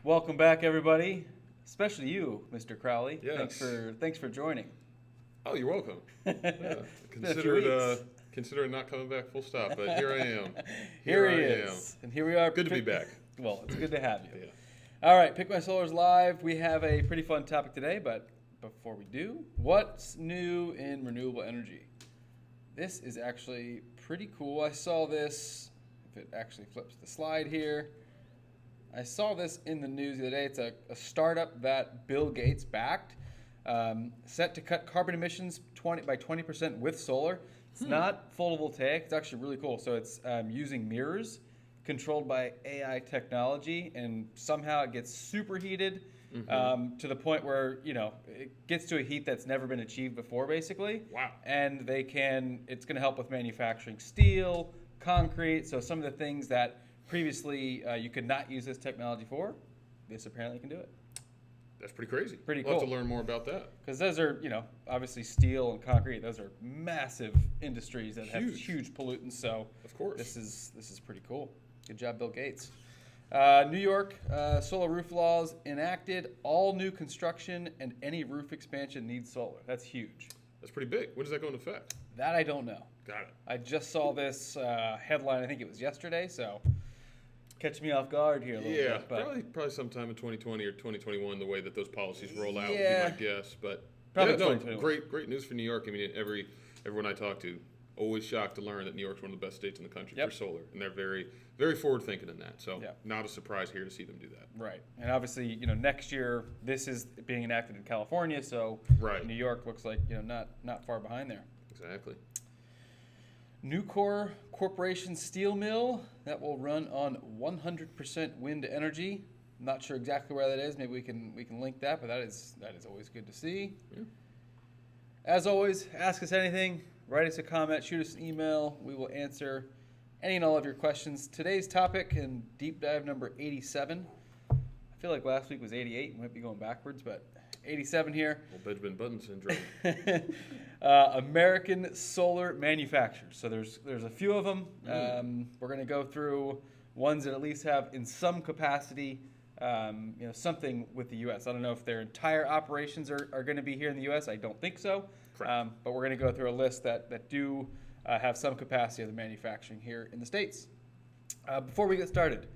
Welcome back, everybody. Especially you, Mr. Crowley. Yes. Thanks for joining. Oh, you're welcome. Yeah. Been a few weeks. Considering not coming back full stop, but here I am. Here he is. And here we are. Good to be back. Well, it's good to have you. Yeah. All right, PickMySolar's live. We have a pretty fun topic today, but before we do, what's new in renewable energy? This is actually pretty cool. I saw this, if it actually flips the slide here. I saw this in the news the other day. It's a startup that Bill Gates backed, set to cut carbon emissions by 20% with solar. It's not photovoltaic. It's actually really cool. So it's using mirrors controlled by AI technology, and somehow it gets superheated to the point where it gets to a heat that's never been achieved before, basically. Wow. And it's going to help with manufacturing steel, concrete. So some of the things that previously you could not use this technology for, this apparently can do it. That's pretty crazy. Pretty We'll cool. have to learn more about that. Because those are, obviously steel and concrete. Those are massive industries that have huge pollutants. So Of course. this is pretty cool. Good job, Bill Gates. New York solar roof laws enacted. All new construction and any roof expansion needs solar. That's huge. That's pretty big. When does that go into effect? That I don't know. Got it. I just saw this headline. I think it was yesterday. So catch me off guard here a little Yeah, bit. But probably sometime in 2020 or 2021, the way that those policies roll out Yeah. would be my guess. But Probably yeah, no, 2021. great news for New York. I mean, everyone I talk to, always shocked to learn that New York's one of the best states in the country Yep. for solar, and they're very, very forward thinking in that. So Yep. not a surprise here to see them do that. Right. And obviously, next year this is being enacted in California, so Right. New York looks like, not far behind there. Exactly. Nucor Corporation steel mill that will run on 100% wind energy. Not sure exactly where that is. Maybe we can link that, but that is always good to see. Yeah. As always, ask us anything, write us a comment, shoot us an email. We will answer any and all of your questions. Today's topic and deep dive number 87. I feel like last week was 88. We might be going backwards, but 87 here. Well, Benjamin Button syndrome. American solar manufacturers. So there's a few of them. We're going to go through ones that at least have in some capacity something with the U.S. I don't know if their entire operations are going to be here in the U.S. I don't think so. Correct. But we're going to go through a list that do have some capacity of the manufacturing here in the States. Before we get started,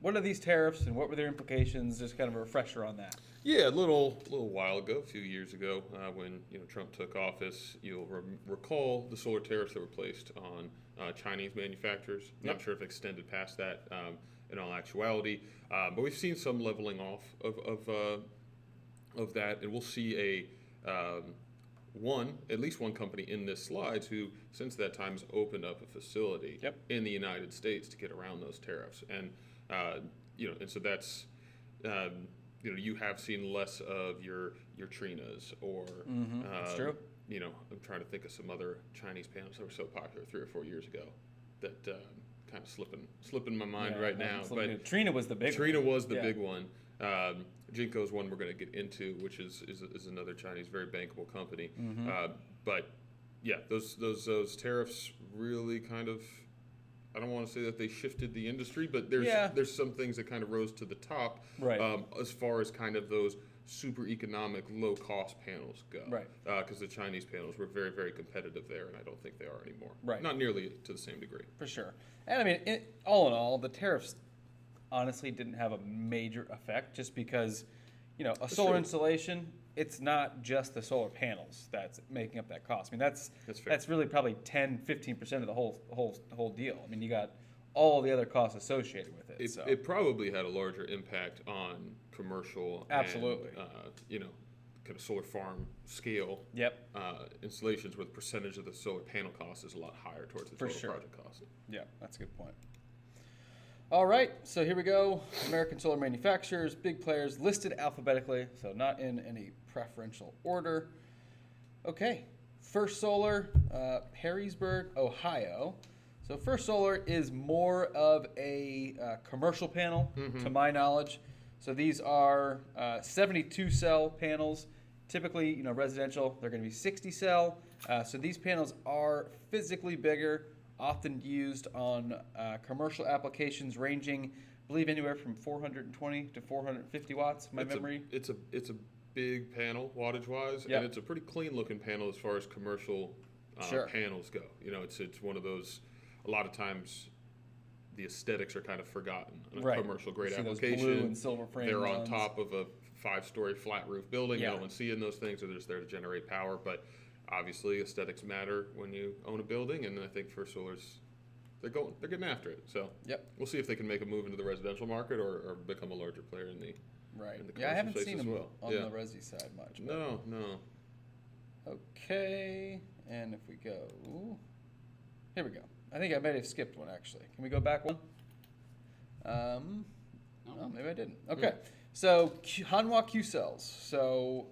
what are these tariffs and what were their implications? Just kind of a refresher on that. Yeah, a little while ago, a few years ago, when Trump took office, you'll recall the solar tariffs that were placed on Chinese manufacturers. Yep. Not sure if extended past that in all actuality, but we've seen some leveling off of that, and we'll see at least one company in this slides who, since that time, has opened up a facility Yep. in the United States to get around those tariffs, and and so that's. You have seen less of your Trinas or That's true. I'm trying to think of some other Chinese panels that were so popular 3 or 4 years ago that kind of slipping my mind Yeah, right now. But Trina was the big Trina one. was the Yeah. big one. Jinko is one we're going to get into, which is another Chinese very bankable company. But yeah, those tariffs really kind of. I don't want to say that they shifted the industry, but there's some things that kind of rose to the top, Right. As far as kind of those super economic, low cost panels go, Right. Because the Chinese panels were very, very competitive there, and I don't think they are anymore. Right. Not nearly to the same degree. For sure. And I mean, all in all, the tariffs honestly didn't have a major effect just because, a solar true. installation, it's not just the solar panels that's making up that cost. I mean, That's fair. that's really probably 10, 15% of the whole deal. I mean, you got all the other costs associated with it. So. It probably had a larger impact on commercial Absolutely. and, kind of solar farm scale Yep. installations where the percentage of the solar panel cost is a lot higher towards the For total sure. project cost. Yeah, that's a good point. All right, so here we go. American solar manufacturers, big players listed alphabetically, so not in any preferential order. Okay, First Solar, Harrisburg, Ohio. So First Solar is more of a commercial panel, to my knowledge. So these are 72 cell panels. Typically, residential, they're going to be 60 cell. So these panels are physically bigger, often used on commercial applications ranging, I believe, anywhere from 420 to 450 watts. Memory. It's a big panel wattage wise, Yep. and it's a pretty clean looking panel as far as commercial Sure. panels go. You know, it's one of those. A lot of times, the aesthetics are kind of forgotten on a Right. commercial grade See those application. blue and silver frame They're on ones. top of a 5-story flat roof building. Yeah. No one's seeing those things. They're just there to generate power. But obviously, aesthetics matter when you own a building, and I think First Solar's they're getting after it. So Yep. we'll see if they can make a move into the residential market or become a larger player in the Right. in the Yeah, I commercial haven't space seen as them well. on Yeah. the resi side much. But. No. Okay, and if we go, here we go. I think I might have skipped one actually. Can we go back one? No, maybe I didn't. Okay, so Hanwha Q Cells. So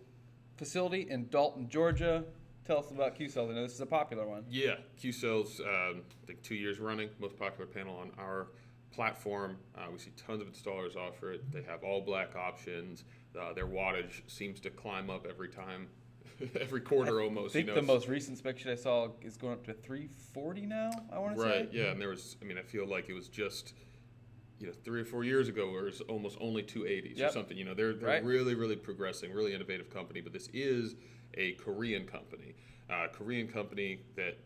facility in Dalton, Georgia. Tell us about Q Cells. I know this is a popular one. Yeah, Q-Cells, I think 2 years running, most popular panel on our platform. We see tons of installers offer it. They have all black options. Their wattage seems to climb up every time, every quarter almost. I think the most recent spec sheet I saw is going up to 340 now, I want to say. Right, yeah, and there was, I feel like it was just, 3 or 4 years ago where it was almost only 280s Yep. or something. They're Right. really progressing, really innovative company, but this is a Korean company. Korean company that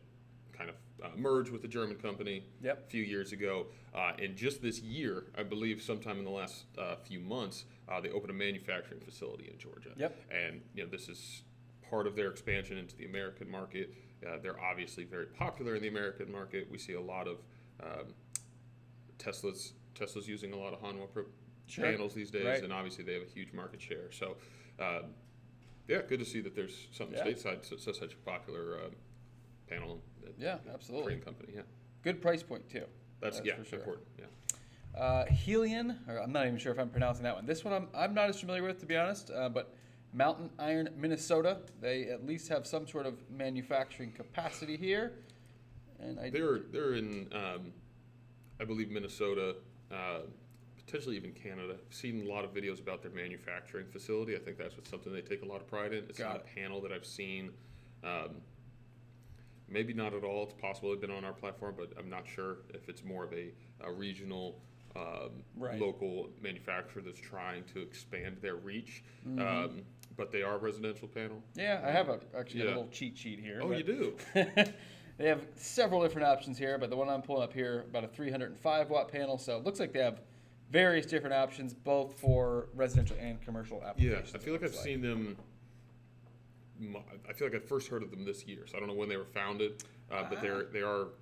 kind of merged with a German company Yep. a few years ago. And just this year, I believe sometime in the last few months, they opened a manufacturing facility in Georgia. Yep. And this is part of their expansion into the American market. They're obviously very popular in the American market. We see a lot of Tesla's using a lot of Hanwha Sure. panels these days, Right. and obviously they have a huge market share. So, yeah, good to see that there's something Yeah. stateside, such a popular panel. Yeah, absolutely. Korean company, yeah. Good price point too. That's for sure. important, yeah. Helion, or I'm not even sure if I'm pronouncing that one. This one I'm not as familiar with, to be honest, but Mountain Iron, Minnesota. They at least have some sort of manufacturing capacity here. And They're in, I believe, Minnesota, potentially even Canada. I've seen a lot of videos about their manufacturing facility. I think that's something they take a lot of pride in. It's Got not it. a panel that I've seen. Maybe not at all. It's possible they've been on our platform, but I'm not sure if it's more of a regional, Right. local manufacturer that's trying to expand their reach. Mm-hmm. But they are a residential panel. yeah, I have actually a Yeah. little cheat sheet here. Oh, but- you do? They have several different options here, but the one I'm pulling up here, about a 305 watt panel. So it looks like they have various different options, both for residential and commercial Yeah, applications. I feel like it I've looks seen them. I feel like I first heard of them this year, so I don't know when they were founded, but they are They've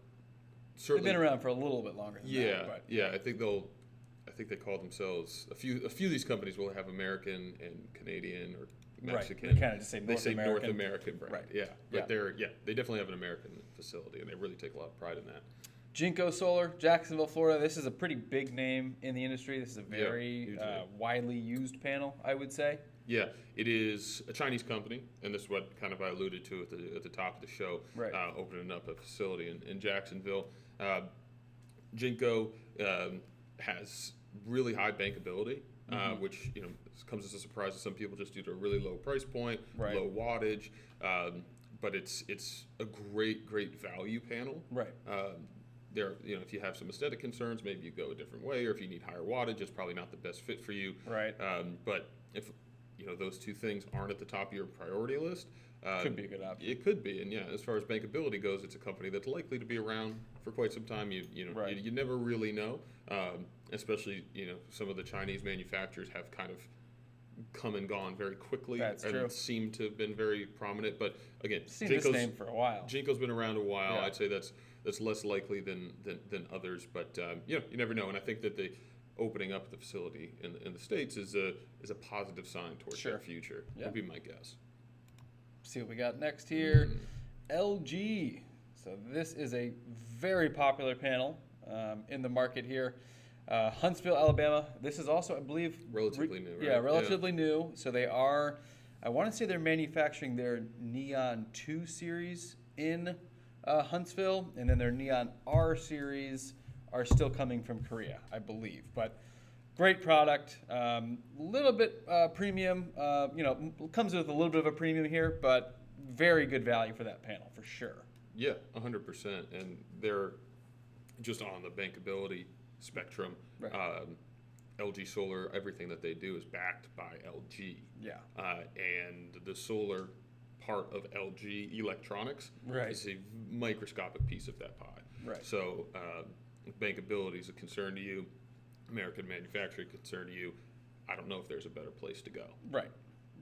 certainly. been around for a little bit longer than Yeah, that. But yeah. I think they call themselves a few of these companies will have American and Canadian or Mexican. Right. They kind of just say They North say American. North American brand. Right. Yeah, but Yeah. they definitely have an American facility, and they really take a lot of pride in that. Jinko Solar, Jacksonville, Florida. This is a pretty big name in the industry. This is a very huge name. widely used panel, I would say. Yeah, it is a Chinese company, and this is what kind of I alluded to at the top of the show, Right. Opening up a facility in Jacksonville. Jinko has really high bankability, which comes as a surprise to some people just due to a really low price point, Right. low wattage, but it's a great value panel. Right. If you have some aesthetic concerns, maybe you go a different way, or if you need higher wattage, it's probably not the best fit for you. Right. But if those two things aren't at the top of your priority list, Could be a good option. It could be, and yeah, as far as bankability goes, it's a company that's likely to be around for quite some time. Right. You never really know, especially some of the Chinese manufacturers have kind of come and gone very quickly. That's and true. seem to have been very prominent. But again, Seen this name for a while. Jinko's been around a while. Yeah. I'd say that's less likely than others, but you never know. And I think that the opening up the facility in the States is a positive sign towards Sure. their future. Yeah. Would be my guess. See what we got next here. LG. So this is a very popular panel in the market here. Huntsville, Alabama. This is also, I believe, Relatively new, right? Yeah, relatively new. So they are, I want to say they're manufacturing their Neon 2 series in Huntsville, and then their Neon R series are still coming from Korea, I believe. But great product, little bit premium. Comes with a little bit of a premium here, but very good value for that panel for sure. Yeah, 100%. And they're just on the bankability spectrum, Right. LG Solar, everything that they do is backed by LG. Yeah. And the solar part of LG Electronics Right. is a microscopic piece of that pie. Right. So if bankability is a concern to you, American manufacturing concern to you, I don't know if there's a better place to go. Right.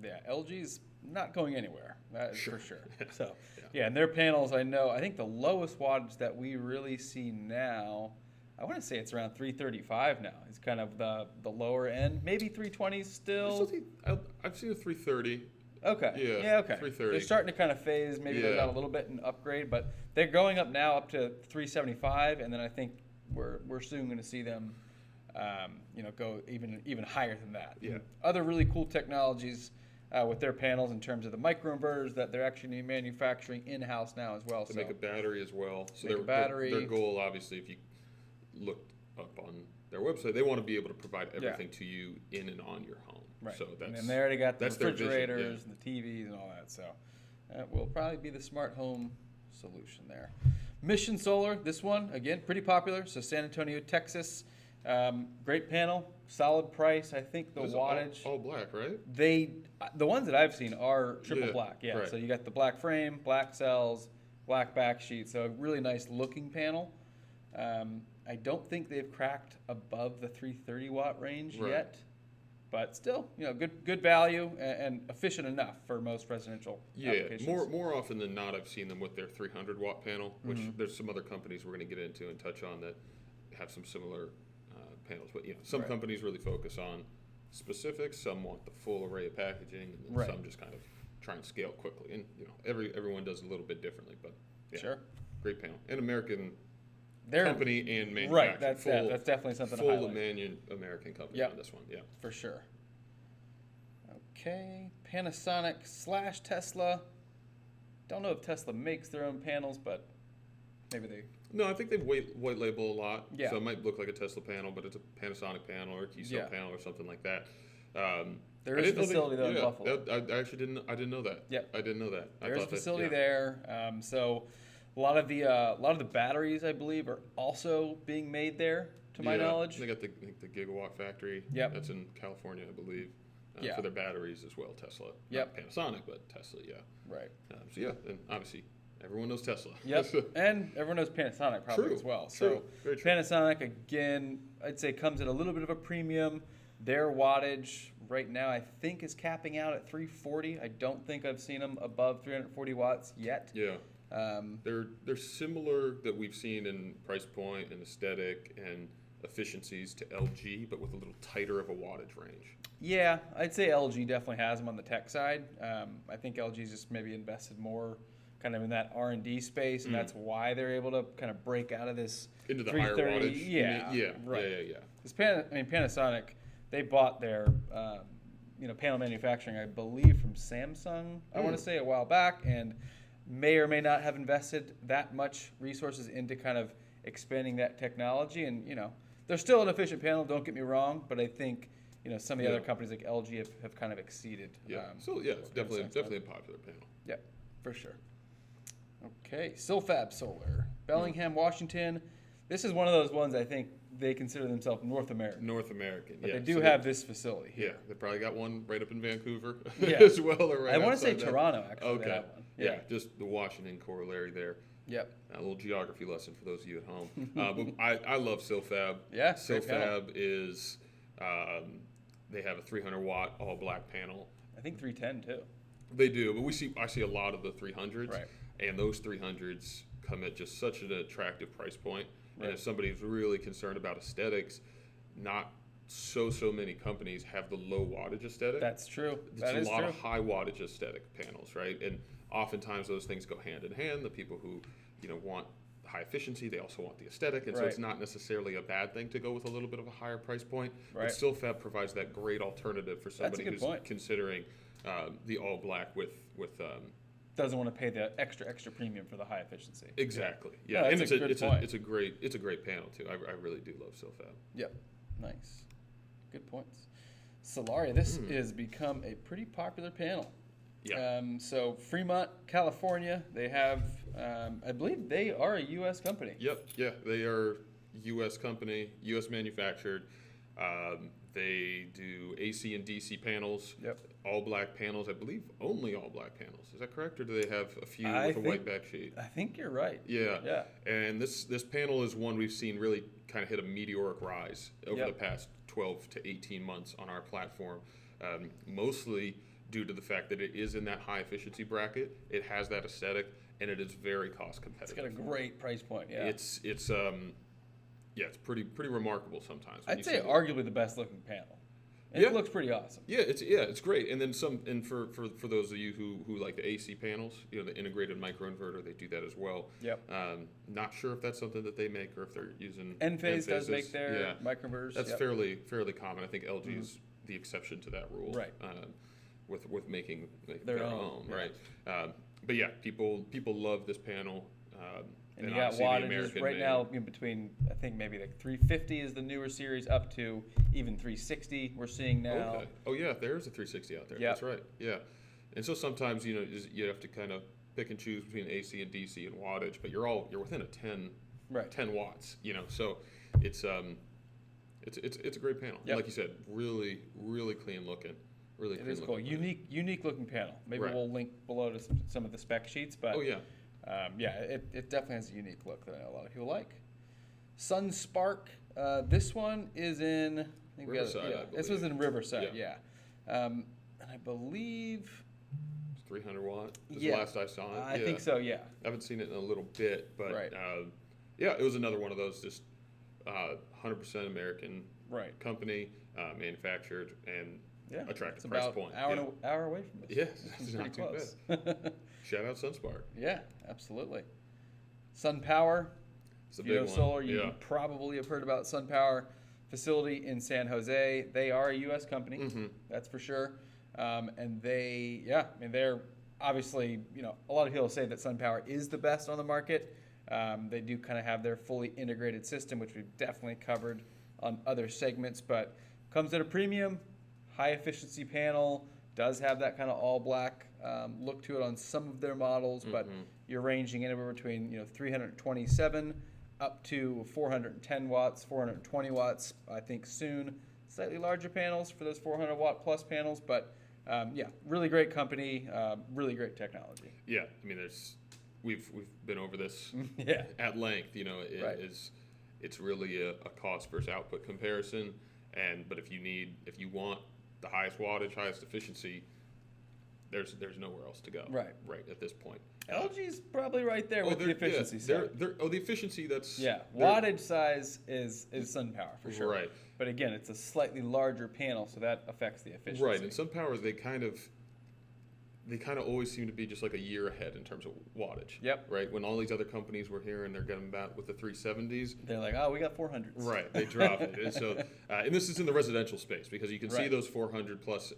Yeah. LG's not going anywhere. That is for sure. So, Yeah. and their panels, I think the lowest wattage that we really see now, I want to say it's around 335 now. It's kind of the lower end, maybe 320 still. I've seen a 330. Okay. Yeah, Okay. 330. They're starting to kind of phase. Maybe they're down a little bit and upgrade, but they're going up now up to 375, and then I think we're soon going to see them, go even higher than that. Yeah. Other really cool technologies with their panels in terms of the microinverters that they're actually manufacturing in-house now as well. They make a battery as well. So Make a battery. Their goal, obviously, if you looked up on their website, they want to be able to provide everything to you in and on your home. Right. So And then they already got the that's their vision, refrigerators and the TVs and all that. So that will probably be the smart home solution there. Mission Solar, this one, again, pretty popular. So San Antonio, Texas. Great panel, solid price. I think the It's wattage. all black, right? The ones that I've seen are triple Yeah, black. Yeah. right. So you got the black frame, black cells, black back sheet. So a really nice looking panel. I don't think they've cracked above the 330 watt range Right. yet, but still, good value and efficient enough for most residential applications. More often than not, I've seen them with their 300 watt panel, which there's some other companies we're going to get into and touch on that have some similar panels. But some Right. companies really focus on specifics. Some want the full array of packaging, and then Right. some just kind of try and scale quickly. And everyone does a little bit differently, but yeah, Sure. great panel. And American They're company and manufacturer. right. That's definitely something to full highlight American company Yep. on this one. Yeah. for sure. Okay, Panasonic / Tesla. Don't know if Tesla makes their own panels, but maybe they. No, I think they white label a lot. Yeah. So it might look like a Tesla panel, but it's a Panasonic panel or a Keycell panel or something like that. There is a facility though in Buffalo. I actually didn't know that. Yep. I didn't know that. There's a facility there. So a lot of the batteries, I believe, are also being made there, to my knowledge. They got the gigawatt factory. Yep. That's in California, I believe. Yeah. For their batteries as well, Tesla. Yep. Not Panasonic, but Tesla. Yeah. Right. So yeah, and obviously everyone knows Tesla. Yep. And everyone knows Panasonic probably True. as well. True. So Very true. Panasonic, again, I'd say comes at a little bit of a premium. Their wattage right now, I think, is capping out at 340. I don't think I've seen them above 340 watts yet. Yeah. They're similar that we've seen in price point and aesthetic and efficiencies to LG, but with a little tighter of a wattage range. Yeah, I'd say LG definitely has them on the tech side. I think LG's just maybe invested more kind of in that R&D space, and that's why they're able to kind of break out of this Into the higher 330. wattage. Yeah, right. Yeah. Because Panasonic, they bought their panel manufacturing, I believe, from Samsung. I want to say a while back, and may or may not have invested that much resources into kind of expanding that technology. And they're still an efficient panel. Don't get me wrong, but I think some of the other companies like LG have kind of exceeded. Yeah. It's what definitely Panasonic's a popular panel. Yeah, for sure. Okay, Silfab Solar, Bellingham, Washington. This is one of those ones I think they consider themselves North American. North American. But yeah. they do So have this facility Yeah, here. they probably got one right up in Vancouver Yeah. as well. Or right I want to say outside that. Toronto, actually. Okay. They have one. Yeah, just the Washington corollary there. Yep. A little geography lesson for those of you at home. But I love Silfab. Yeah, great panel. Silfab is, they have a 300 watt all black panel. I think 310 too. They do, but I see a lot of the 300s. Right. And those 300s come at just such an attractive price point. Right. And if somebody's really concerned about aesthetics, not so many companies have the low wattage aesthetic. That's true. It's That is a lot true. of high wattage aesthetic panels, right? And oftentimes those things go hand in hand. The people who want high efficiency, they also want the aesthetic, and so Right. it's not necessarily a bad thing to go with a little bit of a higher price point. Right. But Silfab provides that great alternative for somebody good who's point. considering the all black with Doesn't want to pay the extra exactly. premium for the high efficiency. Yeah, No, and that's a good point. it's a great panel too. I really do love Silfab. Yep. Nice. Good points. Solaria, this has become a pretty popular panel. Yeah. So Fremont, California, they have, I believe they are a U.S. company. Yep. Yeah, they are U.S. company, U.S. manufactured. They do AC and DC panels. Yep. All black panels. I believe only all black panels. Is that correct, or do they have a few I with a think- white back sheet? I think you're right. Yeah. Yeah. And this panel is one we've seen really kind of hit a meteoric rise over Yep. the past 12 to 18 months on our platform, mostly due to the fact that it is in that high efficiency bracket. It has that aesthetic, and it is very cost It's competitive. got a great price point. Yeah. It's pretty remarkable sometimes. when I'd you say see it. arguably the best looking panel. It Yeah. looks pretty awesome. Yeah, it's great. And then for those of you who like the AC panels, the integrated microinverter, they do that as well. Yep. Not sure if that's something that they make or if they're using Enphase does Enphases. make their Yeah. microinverters. That's Yep. fairly common. I think LG is the exception to that rule, Right. With making Their their own, own, right? But yeah, people love this panel. And you got obviously the wattages American right made. now in between, I think maybe like 350 is the newer series, up to even 360 we're seeing now. Okay. Oh yeah, there's a 360 out there. Yep. That's right. Yeah. And so sometimes you have to kind of pick and choose between AC and DC and wattage, but you're within a 10 Right. 10 watts. So it's a great panel. Yep. Like you said, really clean looking. Really It clean is cool. looking. Unique looking panel. Maybe Right. we'll link below to some of the spec sheets, but Oh yeah. it definitely has a unique look that I know a lot of people like. SunSpark. This one is in, I think we got it, Riverside, I this was believe. in Riverside, Yeah. and I believe, It's 300 watt. That's Yeah. the last I saw it. I think so, yeah. I haven't seen it in a little bit, but Right. It was another one of those just 100% American Right. company, manufactured, and Yeah. attractive It's price about point. hour away from us. Yeah, This it's is not pretty too close. Shout out SunSpark. Yeah, absolutely. SunPower. It's a If you big know one. solar, you Yeah. probably have heard about SunPower facility in San Jose. They are a U.S. company, Mhm. that's for sure. And they're obviously, a lot of people say that SunPower is the best on the market. They do kind of have their fully integrated system, which we've definitely covered on other segments, but comes at a premium, high efficiency panel, does have that kind of all black look to it on some of their models, but you're ranging anywhere between 327 up to 410 watts, 420 watts. I think soon slightly larger panels for those 400 watt plus panels, but really great company, really great technology. Yeah, I mean, we've been over this Yeah, at length. Right. It's really a cost versus output comparison, but if you want the highest wattage, highest efficiency, there's nowhere else to go. Right at this point. LG's probably right there with the efficiency side. The efficiency, that's Yeah, they're- wattage size is SunPower for sure. Right. But again, it's a slightly larger panel, so that affects the efficiency. Right, and SunPower, they kind of always seem to be just like a year ahead in terms of wattage. Yep. Right, when all these other companies were here and they're getting back with the 370s. They're like, oh, we got 400s. Right, they drop it, and so and this is in the residential space because you can see Right. those 400 plus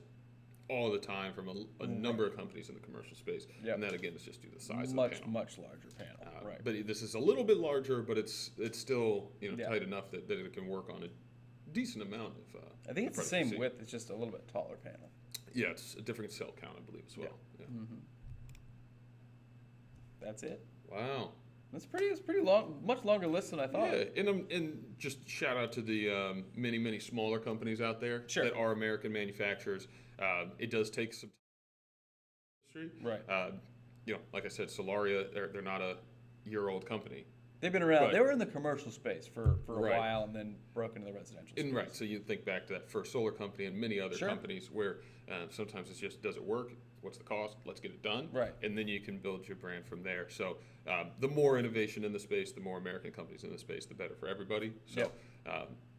all the time from a number of companies in the commercial space. Yep. And that again is just due to the size much, of the panel. much larger panel. Right. But this is a little bit larger, but it's still Yeah. tight enough that it can work on a decent amount of. I think it's the of same efficiency. width, it's just a little bit taller panel. Yeah, it's a different cell count, I believe, as well. Yeah. That's it. Wow. It's pretty long, much longer list than I thought. Yeah, and just shout out to the many smaller companies out there Sure. that are American manufacturers. It does take some time. Right. Like I said, Solaria, they're not a year-old company. They've been around. Right. They were in the commercial space for a Right. while and then broke into the residential space. And right, so you think back to that first solar company and many other Sure. companies where sometimes it's just, does it work? What's the cost? Let's get it done. Right. And then you can build your brand from there. So the more innovation in the space, the more American companies in the space, the better for everybody. So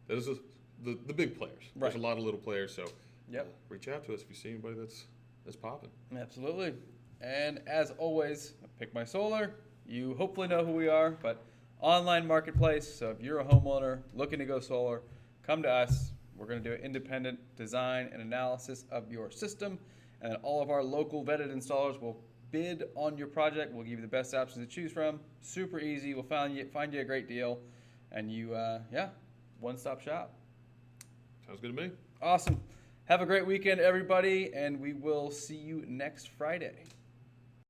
those are the big players. Right. There's a lot of little players. So Yep. reach out to us if you see anybody that's popping. Absolutely. And as always, PickMySolar, you hopefully know who we are, but online marketplace. So if you're a homeowner looking to go solar, come to us. We're going to do an independent design and analysis of your system, and then all of our local vetted installers will bid on your project. We'll give you the best options to choose from. Super easy. We'll find you a great deal, and you one-stop shop. Sounds good to me. Awesome. Have a great weekend, everybody, and we will see you next Friday.